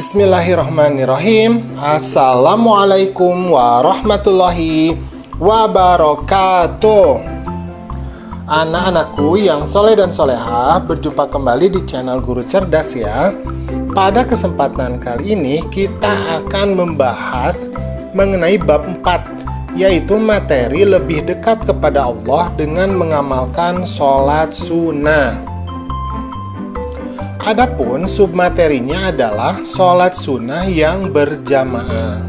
Bismillahirrahmanirrahim. Assalamualaikum warahmatullahi wabarakatuh. Anak-anakku yang soleh dan solehah, berjumpa kembali di channel Guru Cerdas ya. Pada kesempatan kali ini kita akan membahas mengenai bab 4, yaitu materi lebih dekat kepada Allah dengan mengamalkan sholat sunnah. Adapun submaterinya adalah sholat sunnah yang berjamaah.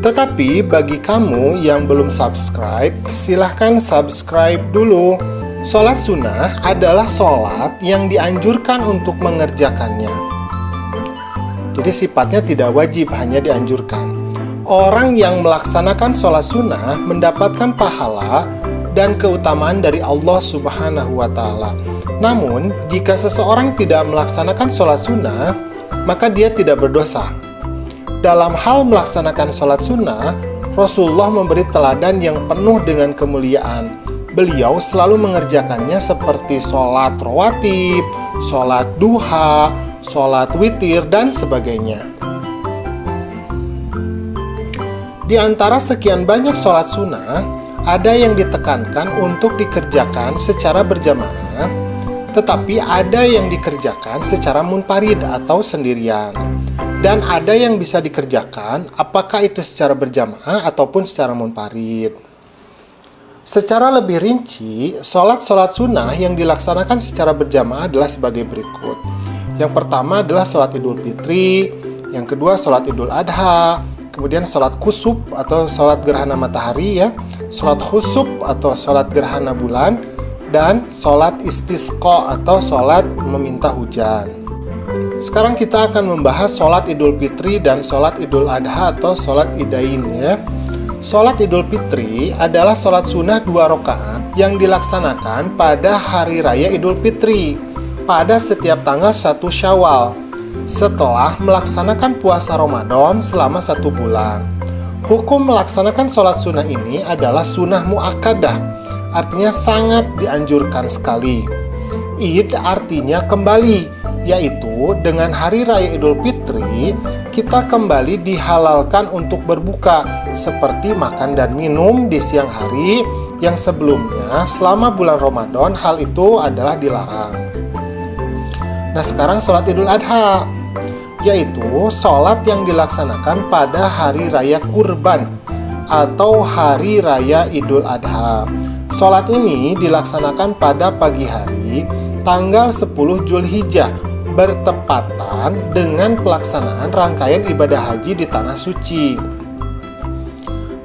Tetapi bagi kamu yang belum subscribe, silahkan subscribe dulu. Sholat sunnah adalah sholat yang dianjurkan untuk mengerjakannya. Jadi sifatnya tidak wajib, hanya dianjurkan. Orang yang melaksanakan sholat sunnah mendapatkan pahala dan keutamaan dari Allah Subhanahu wa Ta'ala. Namun, jika seseorang tidak melaksanakan sholat sunnah, maka dia tidak berdosa. Dalam hal melaksanakan sholat sunnah, Rasulullah memberi teladan yang penuh dengan kemuliaan. Beliau selalu mengerjakannya seperti sholat rawatib, sholat duha, sholat witir, dan sebagainya. Di antara sekian banyak sholat sunnah, ada yang ditekankan untuk dikerjakan secara berjamaah, tetapi ada yang dikerjakan secara munfarid atau sendirian. Dan ada yang bisa dikerjakan apakah itu secara berjamaah ataupun secara munfarid. Secara lebih rinci, sholat-sholat sunnah yang dilaksanakan secara berjamaah adalah sebagai berikut. Yang pertama adalah sholat Idul Fitri, yang kedua sholat Idul Adha, kemudian sholat kusuf atau sholat gerhana matahari ya, sholat khusuf atau sholat gerhana bulan, dan sholat istisqa atau sholat meminta hujan. Sekarang kita akan membahas sholat Idul Fitri dan sholat Idul Adha atau sholat Idain ya. Sholat Idul Fitri adalah sholat sunnah 2 rakaat yang dilaksanakan pada hari raya Idul Fitri pada setiap tanggal 1 Syawal setelah melaksanakan puasa Ramadan selama 1 bulan. Hukum melaksanakan sholat sunnah ini adalah sunnah muakkadah, artinya sangat dianjurkan sekali. Id artinya kembali, yaitu dengan hari raya Idul Fitri kita kembali dihalalkan untuk berbuka, seperti makan dan minum di siang hari yang sebelumnya selama bulan Ramadan hal itu adalah dilarang. Nah sekarang sholat Idul Adha, yaitu sholat yang dilaksanakan pada hari raya kurban atau hari raya Idul Adha. Sholat ini dilaksanakan pada pagi hari tanggal 10 Zulhijjah, bertepatan dengan pelaksanaan rangkaian ibadah haji di Tanah Suci.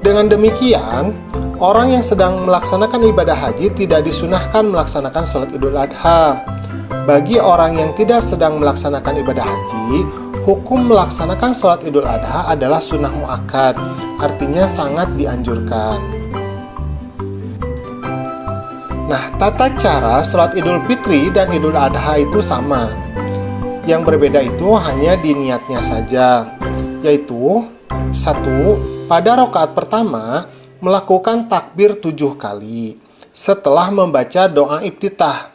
Dengan demikian, orang yang sedang melaksanakan ibadah haji tidak disunahkan melaksanakan sholat Idul Adha. Bagi orang yang tidak sedang melaksanakan ibadah haji, hukum melaksanakan sholat Idul Adha adalah sunnah muakkad, artinya sangat dianjurkan. Nah, tata cara sholat Idul Fitri dan Idul Adha itu sama. Yang berbeda itu hanya di niatnya saja, yaitu 1. Pada rakaat pertama, melakukan takbir 7 kali setelah membaca doa iftitah.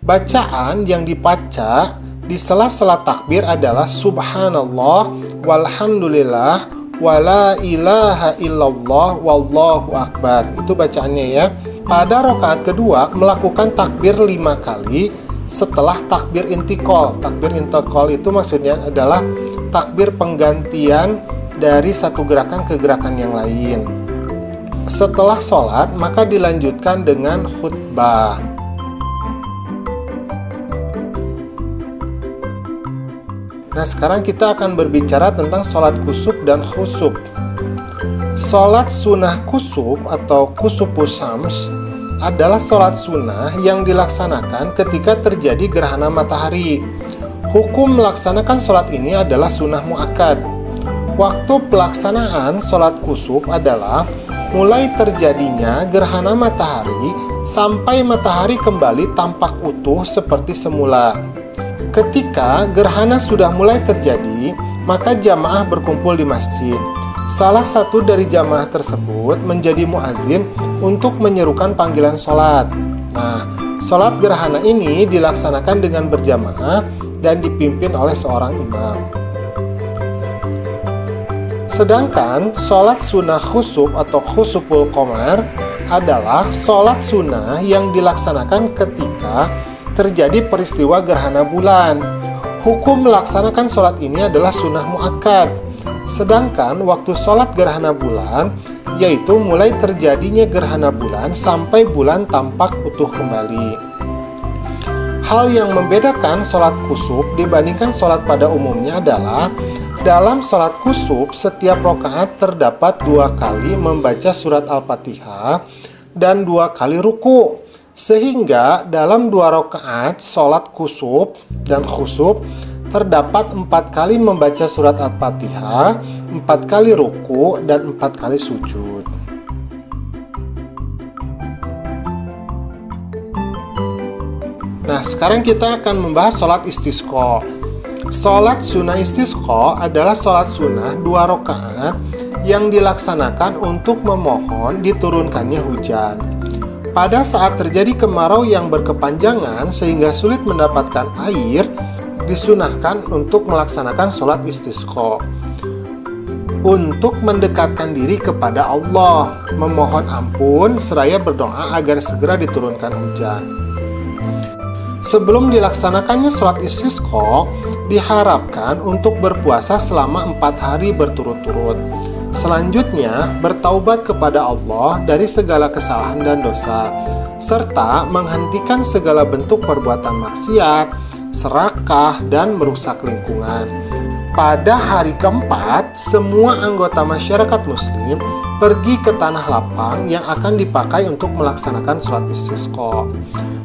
Bacaan yang dibaca di sela-sela takbir adalah Subhanallah, walhamdulillah, wala ilaha illallah, wallahu akbar. Itu bacaannya ya. Pada rakaat kedua, melakukan takbir 5 kali setelah takbir intikal. Takbir intikal itu maksudnya adalah takbir penggantian dari satu gerakan ke gerakan yang lain. Setelah sholat, maka dilanjutkan dengan khutbah. Nah sekarang kita akan berbicara tentang sholat kusuf dan khusuf. Sholat sunnah kusuf atau kusufus syams adalah sholat sunnah yang dilaksanakan ketika terjadi gerhana matahari. Hukum melaksanakan sholat ini adalah sunnah muakkad. Waktu pelaksanaan sholat kusuf adalah mulai terjadinya gerhana matahari sampai matahari kembali tampak utuh seperti semula. Ketika gerhana sudah mulai terjadi, maka jamaah berkumpul di masjid. Salah satu dari jamaah tersebut menjadi muazin untuk menyerukan panggilan sholat. Nah, sholat gerhana ini dilaksanakan dengan berjamaah dan dipimpin oleh seorang imam. Sedangkan sholat sunnah khusuf atau khusuful qamar adalah sholat sunnah yang dilaksanakan ketika terjadi peristiwa gerhana bulan. Hukum melaksanakan sholat ini adalah sunnah muakkad. Sedangkan waktu sholat gerhana bulan yaitu mulai terjadinya gerhana bulan sampai bulan tampak utuh kembali. Hal yang membedakan sholat kusuf dibandingkan sholat pada umumnya adalah dalam sholat kusuf, setiap rakaat terdapat 2 kali membaca surat Al-Fatihah dan 2 kali ruku. Sehingga dalam 2 rakaat sholat kusuf dan khusuf terdapat 4 kali membaca surat Al-Fatihah, 4 kali ruku, dan 4 kali sujud. Nah, sekarang kita akan membahas sholat istisqa. Sholat sunnah istisqa adalah sholat sunnah 2 rakaat yang dilaksanakan untuk memohon diturunkannya hujan. Pada saat terjadi kemarau yang berkepanjangan sehingga sulit mendapatkan air, disunahkan untuk melaksanakan sholat istisqa untuk mendekatkan diri kepada Allah, memohon ampun seraya berdoa agar segera diturunkan hujan. Sebelum dilaksanakannya sholat istisqa, diharapkan untuk berpuasa selama 4 hari berturut-turut. Selanjutnya, bertaubat kepada Allah dari segala kesalahan dan dosa, serta menghentikan segala bentuk perbuatan maksiat, serakah, dan merusak lingkungan. Pada hari keempat, semua anggota masyarakat muslim pergi ke tanah lapang yang akan dipakai untuk melaksanakan sholat istisqa.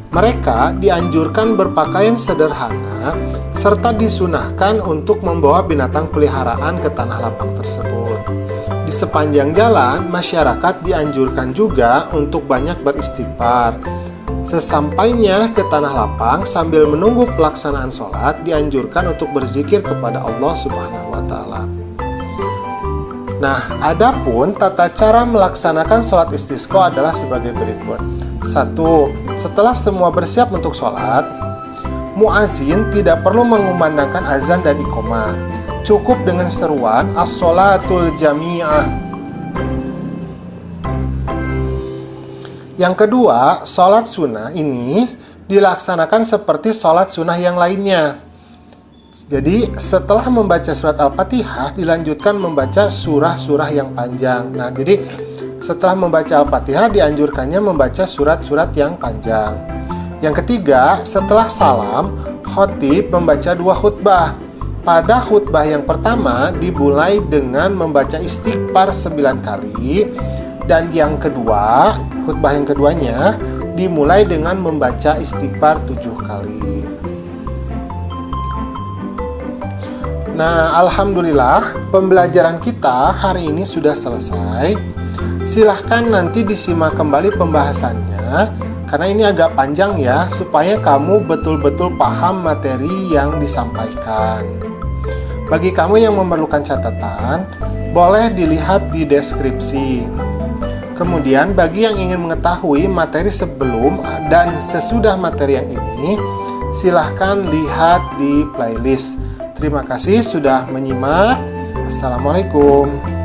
Mereka dianjurkan berpakaian sederhana serta disunahkan untuk membawa binatang peliharaan ke tanah lapang tersebut. Di sepanjang jalan, masyarakat dianjurkan juga untuk banyak beristighfar. Sesampainya ke tanah lapang sambil menunggu pelaksanaan sholat, dianjurkan untuk berzikir kepada Allah Subhanahu wa Ta'ala. Nah, adapun tata cara melaksanakan sholat istisqa adalah sebagai berikut. 1. Setelah semua bersiap untuk sholat, muazin tidak perlu mengumandangkan azan dan iqamah. Cukup dengan seruan as-sholatul jami'ah. Yang kedua, sholat sunnah ini dilaksanakan seperti sholat sunnah yang lainnya. Jadi setelah membaca surat Al-Fatihah dilanjutkan membaca surah-surah yang panjang. Nah, jadi setelah membaca Al-Fatihah dianjurkannya membaca surat-surat yang panjang. Yang ketiga, setelah salam, khatib membaca 2 khutbah. Pada khutbah yang pertama dimulai dengan membaca istighfar 9 kali, dan yang kedua, khutbah yang keduanya dimulai dengan membaca istighfar 7 kali. Nah, alhamdulillah pembelajaran kita hari ini sudah selesai. Silahkan nanti disimak kembali pembahasannya, karena ini agak panjang ya, supaya kamu betul-betul paham materi yang disampaikan. Bagi kamu yang memerlukan catatan, boleh dilihat di deskripsi. Kemudian bagi yang ingin mengetahui materi sebelum dan sesudah materi yang ini, silahkan lihat di playlist. Terima kasih sudah menyimak. Assalamualaikum.